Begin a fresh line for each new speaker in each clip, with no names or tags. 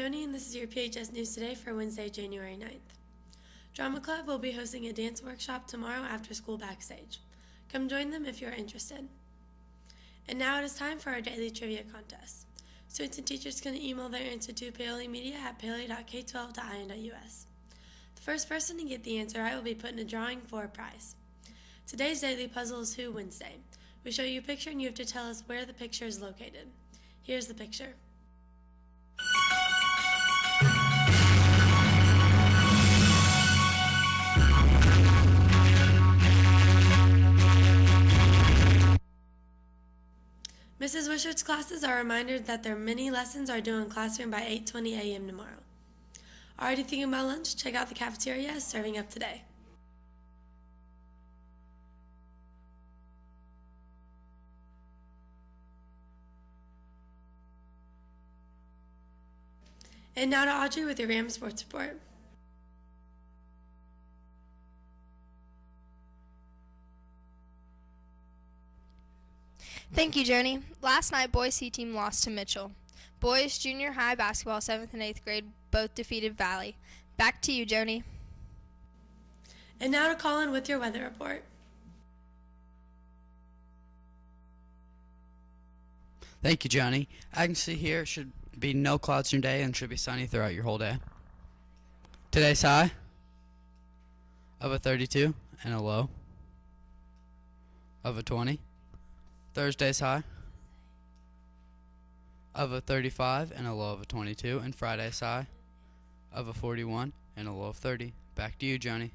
Joni, and this is your PHS News Today for Wednesday, January 9th. Drama Club will be hosting a dance workshop tomorrow after school backstage. Come join them if you are interested. And now it is time for our daily trivia contest. Students and teachers can email their answer to paoli.media@paoli.k12.in.us. The first person to get the answer right will be put in a drawing for a prize. Today's daily puzzle is Who Wednesday. We show you a picture and you have to tell us where the picture is located. Here's the picture. Mrs. Wishart's classes are reminded that their mini lessons are due in classroom by 8:20 a.m. tomorrow. Already thinking about lunch? Check out the cafeteria is serving up today. And now to Audrey with your Rams Sports Report.
Thank you, Joni. Last night, boys C team lost to Mitchell. Boys junior high basketball, 7th and 8th grade, both defeated Valley. Back to you, Joni.
And now to Colin with your weather report.
Thank you, Johnny. I can see here it should be no clouds today and should be sunny throughout your whole day. Today's high of a 32 and a low of a 20. Thursday's high of a 35 and a low of a 22. And Friday's high of a 41 and a low of 30. Back to you, Johnny.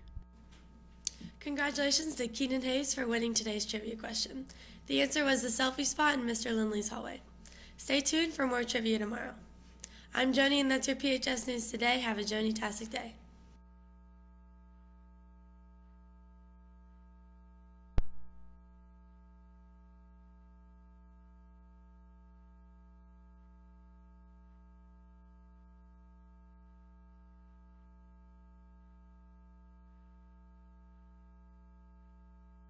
Congratulations to Keenan Hayes for winning today's trivia question. The answer was the selfie spot in Mr. Lindley's hallway. Stay tuned for more trivia tomorrow. I'm Joni, and that's your PHS News Today. Have a Joni-tastic day.